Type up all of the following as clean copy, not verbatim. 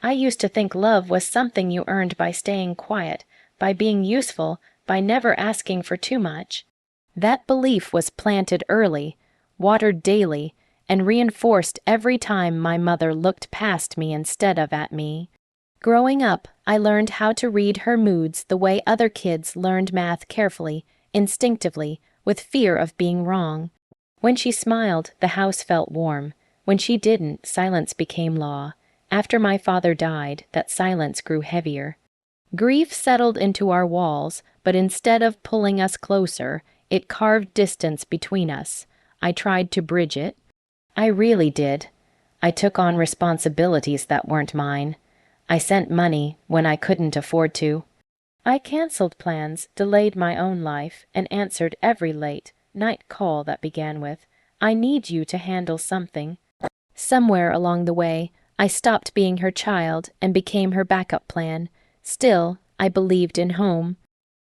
I used to think love was something you earned by staying quiet, by being useful, by never asking for too much. That belief was planted early, watered daily, and reinforced every time my mother looked past me instead of at me. Growing up, I learned how to read her moods the way other kids learned math carefully, instinctively, with fear of being wrong. When she smiled, the house felt warm. When she didn't, silence became law. After my father died, that silence grew heavier. Grief settled into our walls, but instead of pulling us closer, it carved distance between us. I tried to bridge it. I really did. I took on responsibilities that weren't mine. I sent money when I couldn't afford to. I canceled plans, delayed my own life, and answered every late night call that began with, "I need you to handle something." Somewhere along the way, I stopped being her child and became her backup plan. Still, I believed in home.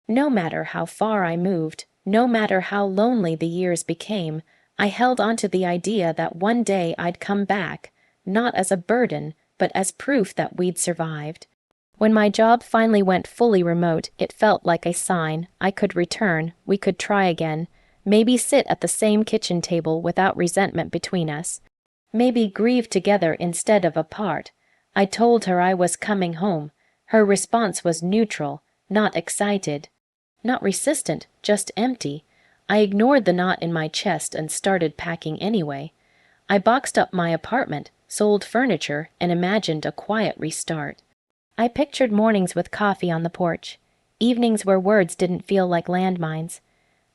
No matter how far I moved, no matter how lonely the years became, I held onto the idea that one day I'd come back, not as a burden, but as proof that we'd survived. When my job finally went fully remote, it felt like a sign. I could return, we could try again, maybe sit at the same kitchen table without resentment between us. Maybe grieve together instead of apart. I told her I was coming home. Her response was neutral, not excited, not resistant, just empty. I ignored the knot in my chest and started packing anyway. I boxed up my apartment, sold furniture, and imagined a quiet restart. I pictured mornings with coffee on the porch, evenings where words didn't feel like landmines.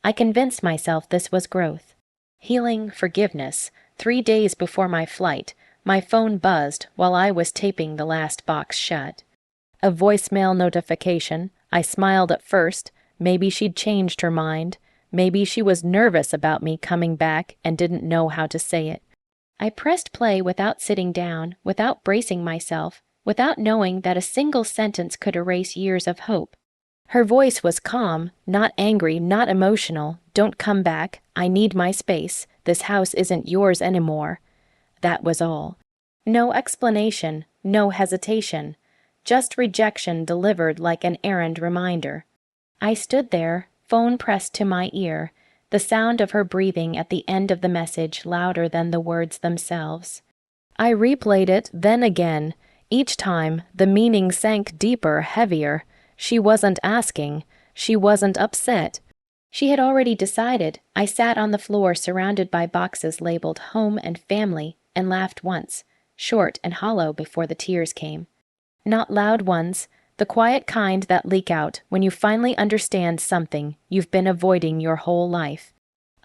I convinced myself this was growth. Healing, forgiveness. 3 days before my flight, my phone buzzed while I was taping the last box shut. A voicemail notification. I smiled at first. Maybe she'd changed her mind. Maybe she was nervous about me coming back and didn't know how to say it. I pressed play without sitting down, without bracing myself, without knowing that a single sentence could erase years of hope. Her voice was calm, not angry, not emotional. "Don't come back. I need my space. This house isn't yours anymore." That was all. No explanation, no hesitation. Just rejection delivered like an errand reminder. I stood there, phone pressed to my ear, the sound of her breathing at the end of the message louder than the words themselves. I replayed it then again. Each time, the meaning sank deeper, heavier. She wasn't asking. She wasn't upset. She had already decided. I sat on the floor surrounded by boxes labeled home and family and laughed once, short and hollow before the tears came. Not loud ones, the quiet kind that leak out when you finally understand something you've been avoiding your whole life.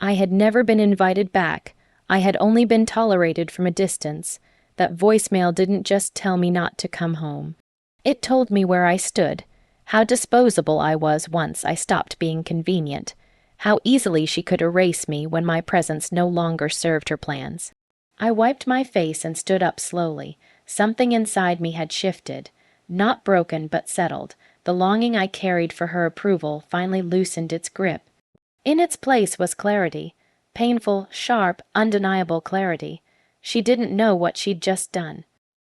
I had never been invited back. I had only been tolerated from a distance. That voicemail didn't just tell me not to come home. It told me where I stood. How disposable I was once I stopped being convenient. How easily she could erase me when my presence no longer served her plans. I wiped my face and stood up slowly. Something inside me had shifted. Not broken, but settled. The longing I carried for her approval finally loosened its grip. In its place was clarity. Painful, sharp, undeniable clarity. She didn't know what she'd just done.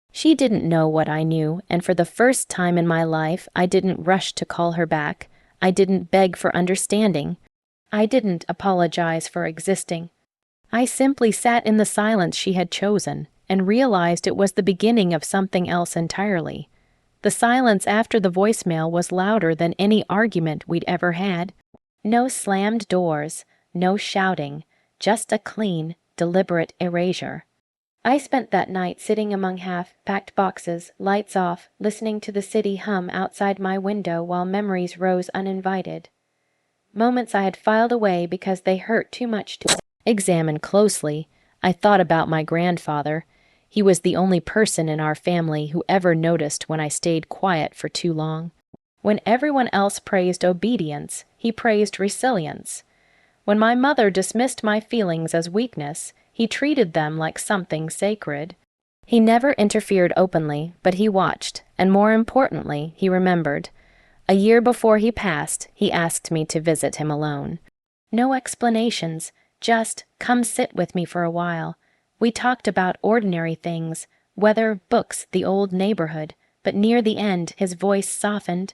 She didn't know what I knew, and for the first time in my life, I didn't rush to call her back. I didn't beg for understanding. I didn't apologize for existing. I simply sat in the silence she had chosen and realized it was the beginning of something else entirely. The silence after the voicemail was louder than any argument we'd ever had. No slammed doors, no shouting, just a clean, deliberate erasure. I spent that night sitting among half-packed boxes, lights off, listening to the city hum outside my window while memories rose uninvited. Moments I had filed away because they hurt too much to examine closely. I thought about my grandfather. He was the only person in our family who ever noticed when I stayed quiet for too long. When everyone else praised obedience, he praised resilience. When my mother dismissed my feelings as weakness, he treated them like something sacred. He never interfered openly, but he watched, and more importantly, he remembered. A year before he passed, he asked me to visit him alone. No explanations, just come sit with me for a while. We talked about ordinary things, weather, books, the old neighborhood, but near the end his voice softened.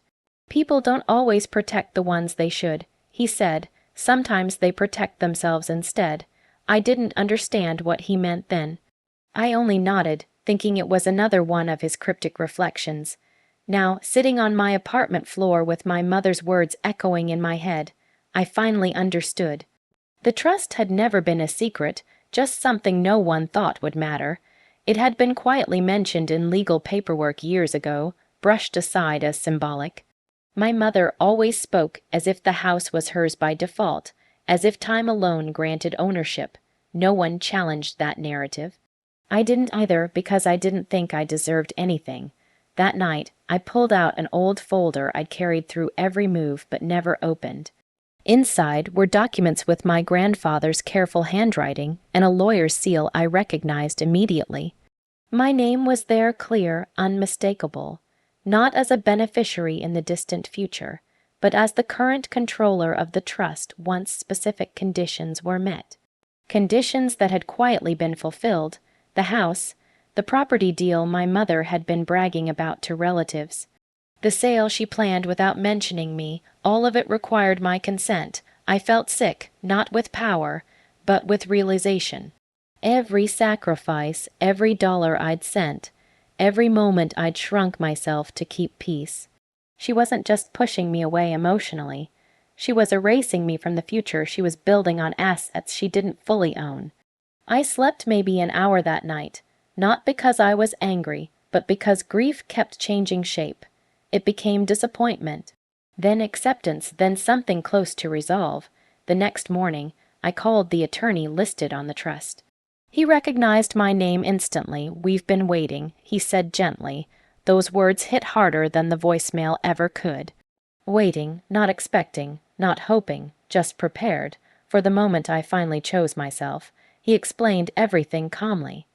"People don't always protect the ones they should," he said. "Sometimes they protect themselves instead." I didn't understand what he meant then. I only nodded, thinking it was another one of his cryptic reflections. Now, sitting on my apartment floor with my mother's words echoing in my head, I finally understood. The trust had never been a secret, just something no one thought would matter. It had been quietly mentioned in legal paperwork years ago, brushed aside as symbolic. My mother always spoke as if the house was hers by default, as if time alone granted ownership. No one challenged that narrative. I didn't either, because I didn't think I deserved anything. That night, I pulled out an old folder I'd carried through every move but never opened. Inside were documents with my grandfather's careful handwriting and a lawyer's seal I recognized immediately. My name was there, clear, unmistakable, not as a beneficiary in the distant future, but as the current controller of the trust once specific conditions were met. Conditions that had quietly been fulfilled: the house, the property deal my mother had been bragging about to relatives, the sale she planned without mentioning me. All of it required my consent. I felt sick, not with power, but with realization. Every sacrifice, every dollar I'd sent, every moment I'd shrunk myself to keep peace. She wasn't just pushing me away emotionally. She was erasing me from the future she was building on assets she didn't fully own. I slept maybe an hour that night, not because I was angry, but because grief kept changing shape. It became disappointment, then acceptance, then something close to resolve. The next morning, I called the attorney listed on the trust. He recognized my name instantly. "We've been waiting," he said gently. Those words hit harder than the voicemail ever could. Waiting, not expecting, not hoping, just prepared, for the moment I finally chose myself. He explained everything calmly.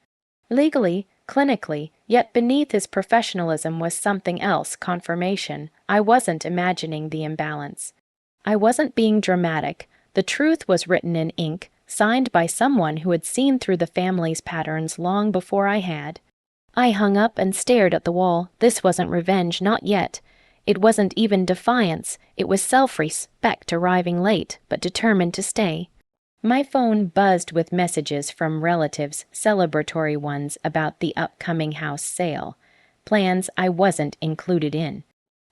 Legally, clinically, yet beneath his professionalism was something else: confirmation. I wasn't imagining the imbalance. I wasn't being dramatic. The truth was written in ink, signed by someone who had seen through the family's patterns long before I had. I hung up and stared at the wall. This wasn't revenge, not yet. It wasn't even defiance. It was self-respect arriving late, but determined to stay. My phone buzzed with messages from relatives, celebratory ones about the upcoming house sale. Plans I wasn't included in.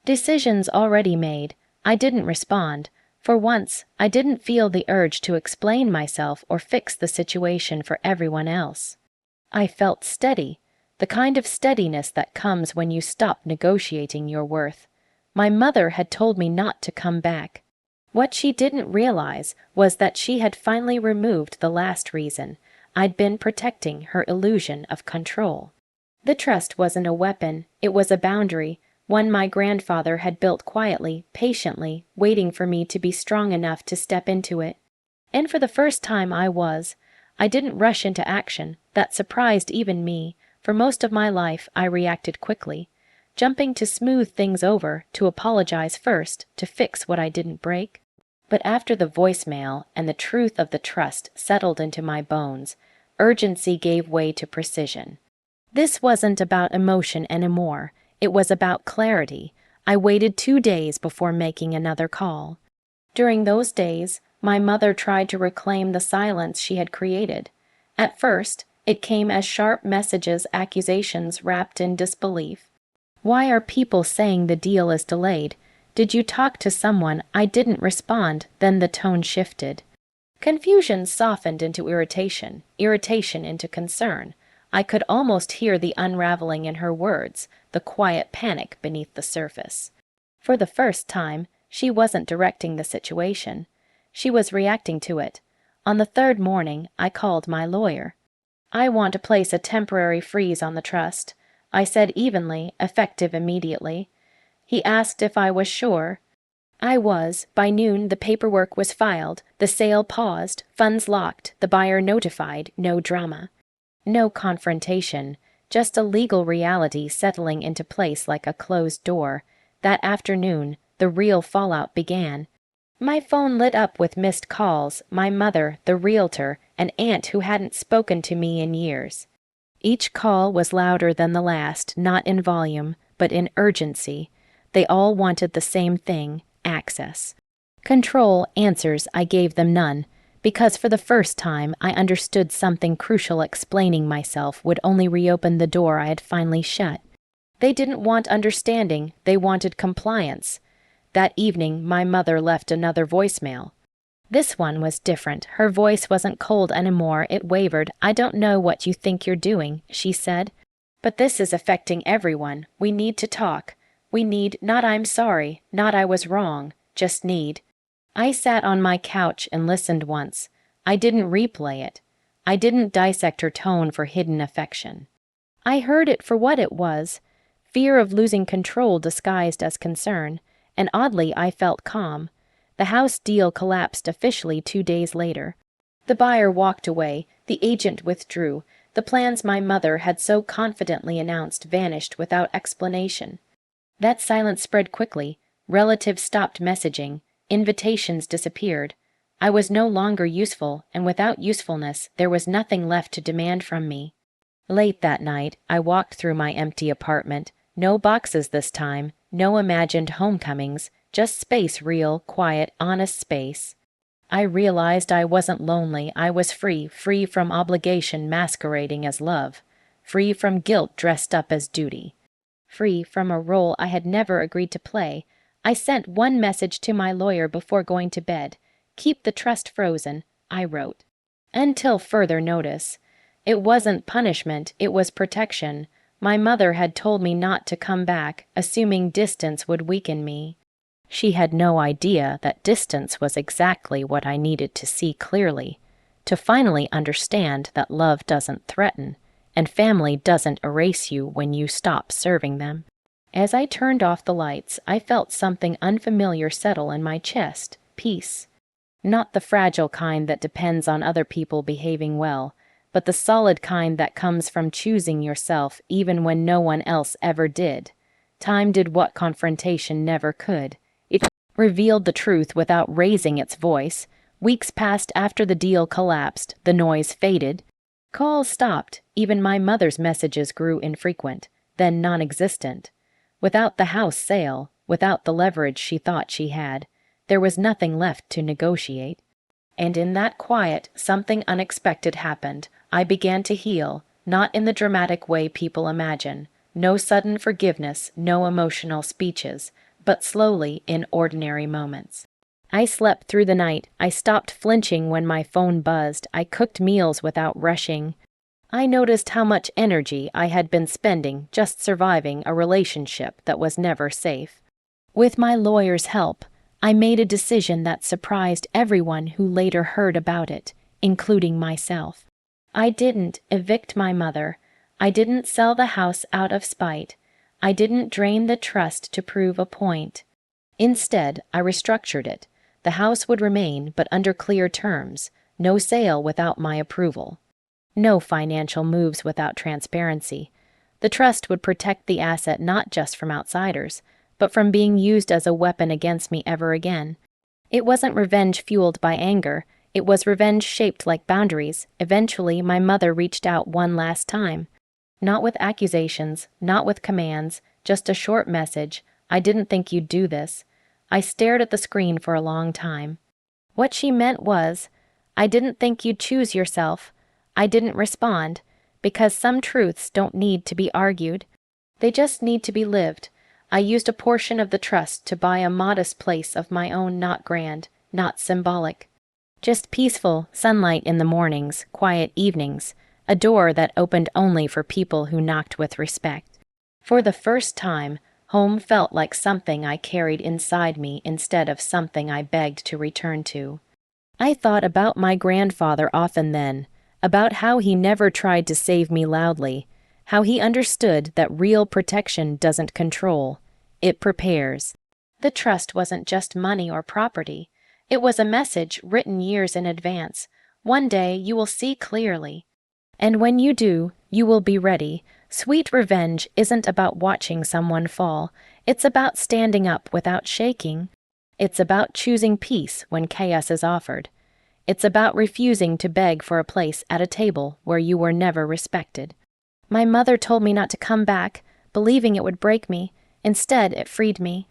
Decisions already made. I didn't respond. For once, I didn't feel the urge to explain myself or fix the situation for everyone else. I felt steady, the kind of steadiness that comes when you stop negotiating your worth. My mother had told me not to come back. What she didn't realize was that she had finally removed the last reason. I'd been protecting her illusion of control. The trust wasn't a weapon, it was a boundary, one my grandfather had built quietly, patiently, waiting for me to be strong enough to step into it. And for the first time I was. I didn't rush into action. That surprised even me. For most of my life I reacted quickly, jumping to smooth things over, to apologize first, to fix what I didn't break. But after the voicemail and the truth of the trust settled into my bones, urgency gave way to precision. This wasn't about emotion anymore. It was about clarity. I waited 2 days before making another call. During those days, my mother tried to reclaim the silence she had created. At first, it came as sharp messages, accusations wrapped in disbelief. "Why are people saying the deal is delayed? Did you talk to someone?" I didn't respond. Then the tone shifted. Confusion softened into irritation, irritation into concern. I could almost hear the unraveling in her words, the quiet panic beneath the surface. For the first time, she wasn't directing the situation. She was reacting to it. On the third morning, I called my lawyer. "I want to place a temporary freeze on the trust," I said evenly, effective immediately. He asked if I was sure. I was. By noon, the paperwork was filed, the sale paused, funds locked, the buyer notified. No drama. No confrontation, just a legal reality settling into place like a closed door. That afternoon, the real fallout began. My phone lit up with missed calls: my mother, the realtor, an aunt who hadn't spoken to me in years. Each call was louder than the last, not in volume, but in urgency. They all wanted the same thing: access. Control, answers. I gave them none, because for the first time I understood something crucial. Explaining myself would only reopen the door I had finally shut. They didn't want understanding, they wanted compliance. That evening, my mother left another voicemail. This one was different. Her voice wasn't cold anymore, it wavered. "I don't know what you think you're doing," she said, "but this is affecting everyone. We need to talk. We need, not 'I'm sorry,' not 'I was wrong,' just need." I sat on my couch and listened once. I didn't replay it. I didn't dissect her tone for hidden affection. I heard it for what it was: fear of losing control disguised as concern, and oddly I felt calm. The house deal collapsed officially 2 days later. The buyer walked away, the agent withdrew, the plans my mother had so confidently announced vanished without explanation. That silence spread quickly. Relatives stopped messaging, invitations disappeared. I was no longer useful, and without usefulness there was nothing left to demand from me. Late that night, I walked through my empty apartment. No boxes this time, no imagined homecomings, just space, real, quiet, honest space. I realized I wasn't lonely. I was free, free from obligation masquerading as love, free from guilt dressed up as duty, free from a role I had never agreed to play. I sent one message to my lawyer before going to bed. "Keep the trust frozen," I wrote. Until further notice. It wasn't punishment, it was protection. My mother had told me not to come back, assuming distance would weaken me. She had no idea that distance was exactly what I needed to see clearly, to finally understand that love doesn't threaten, and family doesn't erase you when you stop serving them. As I turned off the lights, I felt something unfamiliar settle in my chest: peace. Not the fragile kind that depends on other people behaving well, but the solid kind that comes from choosing yourself even when no one else ever did. Time did what confrontation never could. It revealed the truth without raising its voice. Weeks passed after the deal collapsed, the noise faded. Calls stopped, even my mother's messages grew infrequent, then non-existent. Without the house sale, without the leverage she thought she had, there was nothing left to negotiate. And in that quiet, something unexpected happened. I began to heal, not in the dramatic way people imagine. No sudden forgiveness, no emotional speeches, but slowly in ordinary moments. I slept through the night. I stopped flinching when my phone buzzed. I cooked meals without rushing. I noticed how much energy I had been spending just surviving a relationship that was never safe. With my lawyer's help, I made a decision that surprised everyone who later heard about it, including myself. I didn't evict my mother. I didn't sell the house out of spite. I didn't drain the trust to prove a point. Instead, I restructured it. The house would remain, but under clear terms. No sale without my approval. No financial moves without transparency. The trust would protect the asset not just from outsiders, but from being used as a weapon against me ever again. It wasn't revenge fueled by anger. It was revenge shaped like boundaries. Eventually, my mother reached out one last time. Not with accusations, not with commands, just a short message: "I didn't think you'd do this." I stared at the screen for a long time. What she meant was, "I didn't think you'd choose yourself." I didn't respond, because some truths don't need to be argued. They just need to be lived. I used a portion of the trust to buy a modest place of my own, not grand, not symbolic. Just peaceful, sunlight in the mornings, quiet evenings, a door that opened only for people who knocked with respect. For the first time, home felt like something I carried inside me instead of something I begged to return to. I thought about my grandfather often then, about how he never tried to save me loudly, how he understood that real protection doesn't control, it prepares. The trust wasn't just money or property. It was a message written years in advance. One day you will see clearly. And when you do, you will be ready. Sweet revenge isn't about watching someone fall. It's about standing up without shaking. It's about choosing peace when chaos is offered. It's about refusing to beg for a place at a table where you were never respected. My mother told me not to come back, believing it would break me. Instead, it freed me.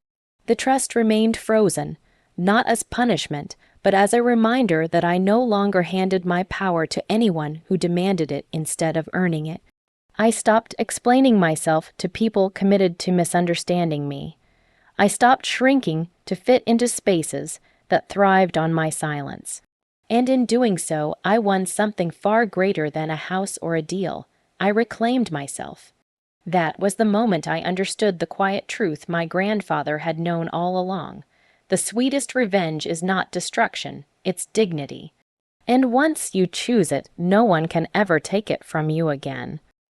The trust remained frozen, not as punishment, but as a reminder that I no longer handed my power to anyone who demanded it instead of earning it. I stopped explaining myself to people committed to misunderstanding me. I stopped shrinking to fit into spaces that thrived on my silence. And in doing so, I won something far greater than a house or a deal. I reclaimed myself. That was the moment I understood the quiet truth my grandfather had known all along. The sweetest revenge is not destruction, it's dignity. And once you choose it, no one can ever take it from you again.